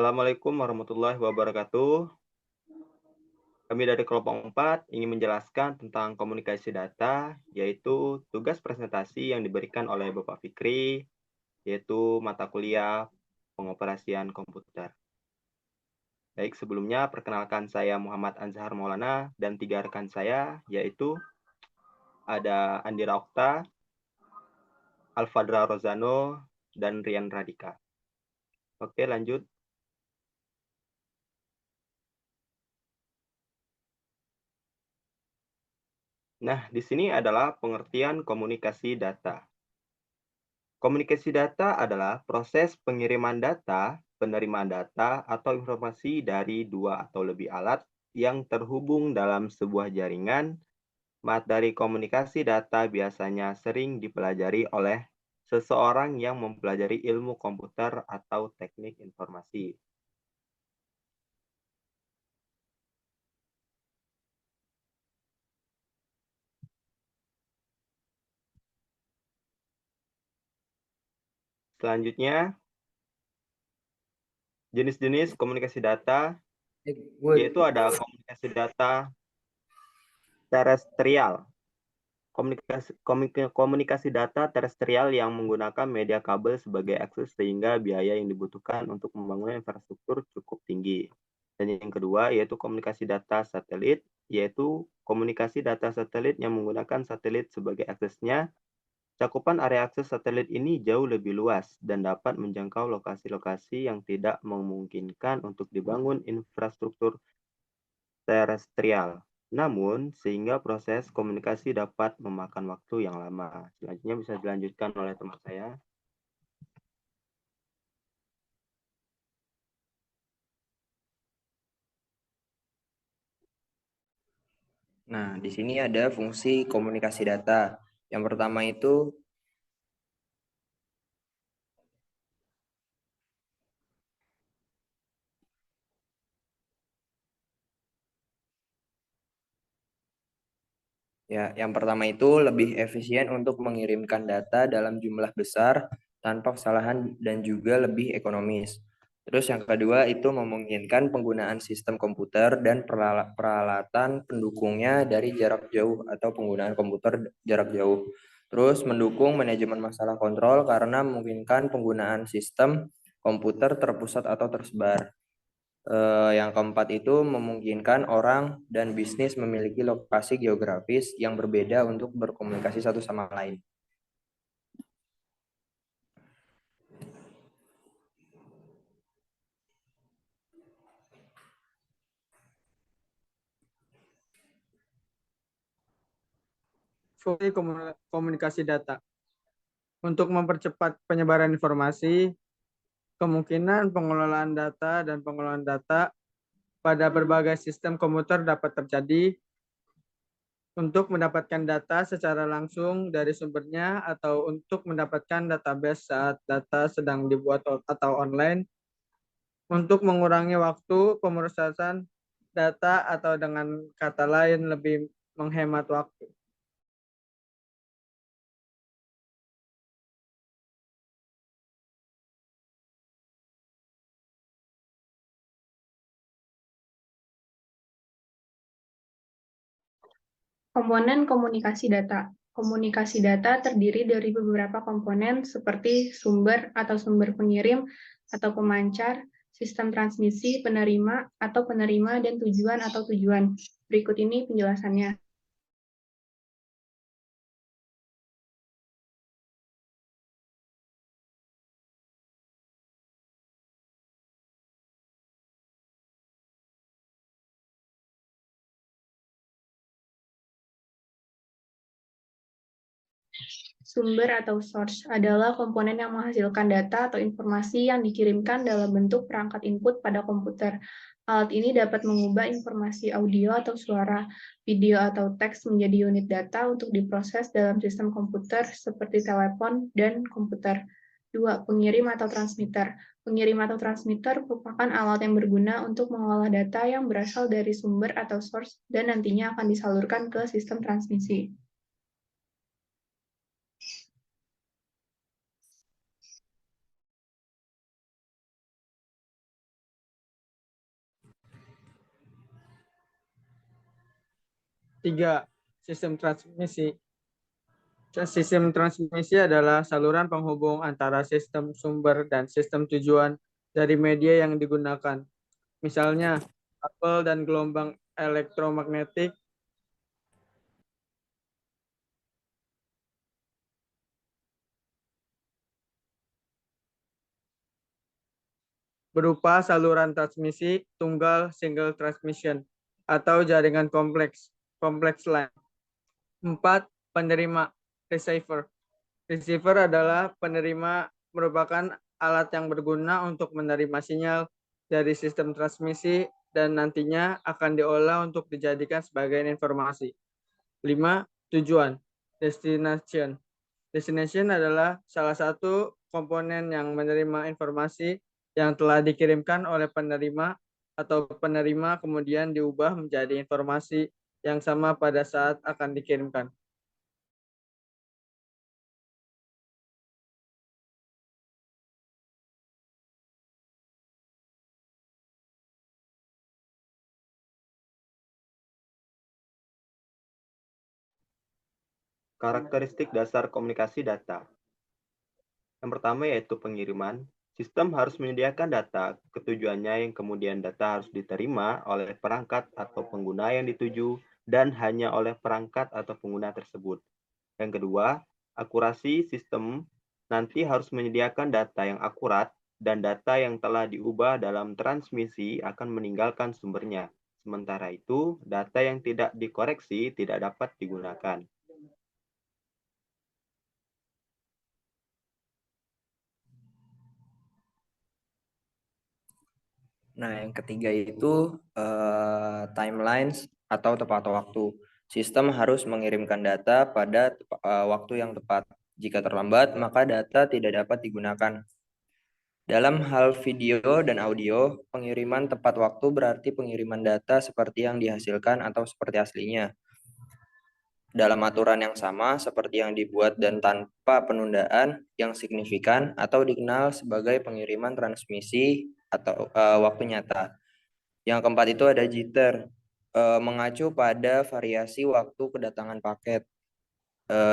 Assalamualaikum warahmatullahi wabarakatuh. Kami dari kelompok 4 ingin menjelaskan tentang komunikasi data, yaitu tugas presentasi yang diberikan oleh Bapak Fikri, yaitu mata kuliah pengoperasian komputer. Baik, sebelumnya perkenalkan saya Muhammad Anzahar Maulana dan 3 rekan saya, yaitu ada Andira Okta, Alfadra Rozano, dan Rian Radika. Oke, lanjut. Nah, di sini adalah pengertian komunikasi data. Komunikasi data adalah proses pengiriman data, penerimaan data, atau informasi dari dua atau lebih alat yang terhubung dalam sebuah jaringan. Materi komunikasi data biasanya sering dipelajari oleh seseorang yang mempelajari ilmu komputer atau teknik informasi. Selanjutnya, jenis-jenis komunikasi data, yaitu ada komunikasi data terestrial. Komunikasi data terestrial yang menggunakan media kabel sebagai akses sehingga biaya yang dibutuhkan untuk membangun infrastruktur cukup tinggi. Dan yang kedua yaitu komunikasi data satelit, yaitu komunikasi data satelit yang menggunakan satelit sebagai aksesnya. Cakupan area akses satelit ini jauh lebih luas dan dapat menjangkau lokasi-lokasi yang tidak memungkinkan untuk dibangun infrastruktur terestrial. Namun, sehingga proses komunikasi dapat memakan waktu yang lama. Selanjutnya bisa dilanjutkan oleh teman saya. Nah, di sini ada fungsi komunikasi data. Yang pertama itu lebih efisien untuk mengirimkan data dalam jumlah besar tanpa kesalahan dan juga lebih ekonomis. Terus yang kedua itu memungkinkan penggunaan sistem komputer dan peralatan pendukungnya dari jarak jauh atau penggunaan komputer jarak jauh. Terus mendukung manajemen masalah kontrol karena memungkinkan penggunaan sistem komputer terpusat atau tersebar. Yang keempat itu memungkinkan orang dan bisnis memiliki lokasi geografis yang berbeda untuk berkomunikasi satu sama lain. Fungsi komunikasi data untuk mempercepat penyebaran informasi, kemungkinan pengelolaan data dan pengelolaan data pada berbagai sistem komputer dapat terjadi untuk mendapatkan data secara langsung dari sumbernya atau untuk mendapatkan database saat data sedang dibuat atau online, untuk mengurangi waktu pemrosesan data atau dengan kata lain lebih menghemat waktu. Komponen komunikasi data. Komunikasi data terdiri dari beberapa komponen seperti sumber atau sumber pengirim atau pemancar, sistem transmisi, penerima atau penerima, dan tujuan atau tujuan. Berikut ini penjelasannya. Sumber atau source adalah komponen yang menghasilkan data atau informasi yang dikirimkan dalam bentuk perangkat input pada komputer. Alat ini dapat mengubah informasi audio atau suara, video atau teks menjadi unit data untuk diproses dalam sistem komputer seperti telepon dan komputer. 2. Pengirim atau transmitter. Pengirim atau transmitter merupakan alat yang berguna untuk mengolah data yang berasal dari sumber atau source dan nantinya akan disalurkan ke sistem transmisi. 3. Sistem transmisi. Sistem transmisi adalah saluran penghubung antara sistem sumber dan sistem tujuan dari media yang digunakan. Misalnya, kabel dan gelombang elektromagnetik, berupa saluran transmisi tunggal single transmission atau jaringan kompleks line. 4. Penerima receiver. Receiver adalah penerima, merupakan alat yang berguna untuk menerima sinyal dari sistem transmisi dan nantinya akan diolah untuk dijadikan sebagai informasi. 5. Tujuan. Destination. Destination adalah salah satu komponen yang menerima informasi yang telah dikirimkan oleh penerima atau penerima kemudian diubah menjadi informasi yang sama pada saat akan dikirimkan. Karakteristik dasar komunikasi data. Yang pertama yaitu pengiriman. Sistem harus menyediakan data, ketujuannya yang kemudian data harus diterima oleh perangkat atau pengguna yang dituju dan hanya oleh perangkat atau pengguna tersebut. Yang kedua, akurasi sistem nanti harus menyediakan data yang akurat dan data yang telah diubah dalam transmisi akan meninggalkan sumbernya. Sementara itu, data yang tidak dikoreksi tidak dapat digunakan. Nah, yang ketiga itu timelines atau tepat waktu. Sistem harus mengirimkan data pada waktu yang tepat. Jika terlambat, maka data tidak dapat digunakan. Dalam hal video dan audio, pengiriman tepat waktu berarti pengiriman data seperti yang dihasilkan atau seperti aslinya. Dalam aturan yang sama seperti yang dibuat dan tanpa penundaan yang signifikan atau dikenal sebagai pengiriman transmisi atau waktu nyata. Yang keempat itu ada jitter, mengacu pada variasi waktu kedatangan paket,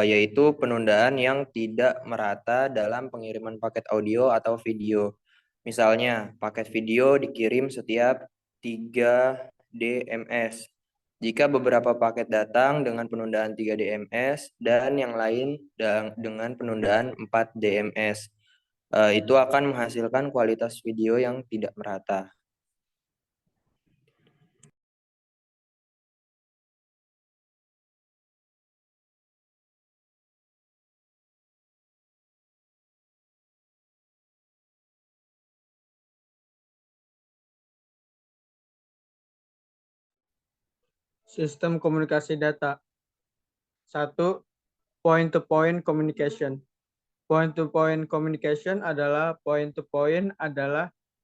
yaitu penundaan yang tidak merata dalam pengiriman paket audio atau video. Misalnya, paket video dikirim setiap 3 DMS. Jika beberapa paket datang dengan penundaan 3 DMS dan yang lain dengan penundaan 4 DMS, itu akan menghasilkan kualitas video yang tidak merata. Sistem komunikasi data. 1. Point-to-point communication. Point-to-point communication adalah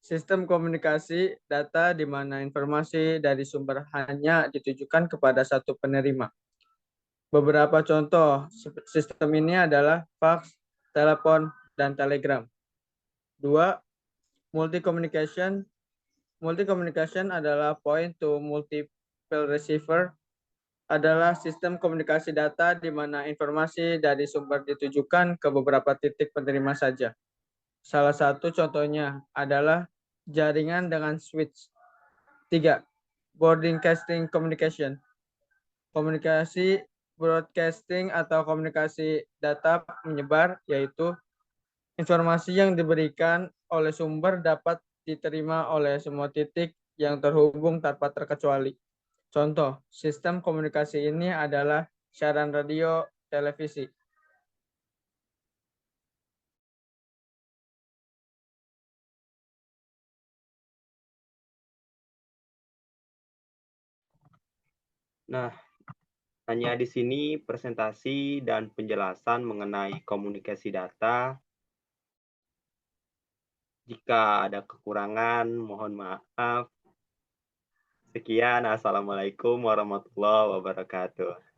sistem komunikasi data di mana informasi dari sumber hanya ditujukan kepada satu penerima. Beberapa contoh sistem ini adalah fax, telepon, dan telegram. 2. Multi-communication. Multi-communication adalah point-to-multiple receiver, adalah sistem komunikasi data di mana informasi dari sumber ditujukan ke beberapa titik penerima saja. Salah satu contohnya adalah jaringan dengan switch. 3. Broadcasting communication. Komunikasi broadcasting atau komunikasi data menyebar, yaitu informasi yang diberikan oleh sumber dapat diterima oleh semua titik yang terhubung tanpa terkecuali. Contoh, sistem komunikasi ini adalah siaran radio, televisi. Nah, hanya di sini presentasi dan penjelasan mengenai komunikasi data. Jika ada kekurangan, mohon maaf. Sekian, Assalamualaikum warahmatullahi wabarakatuh.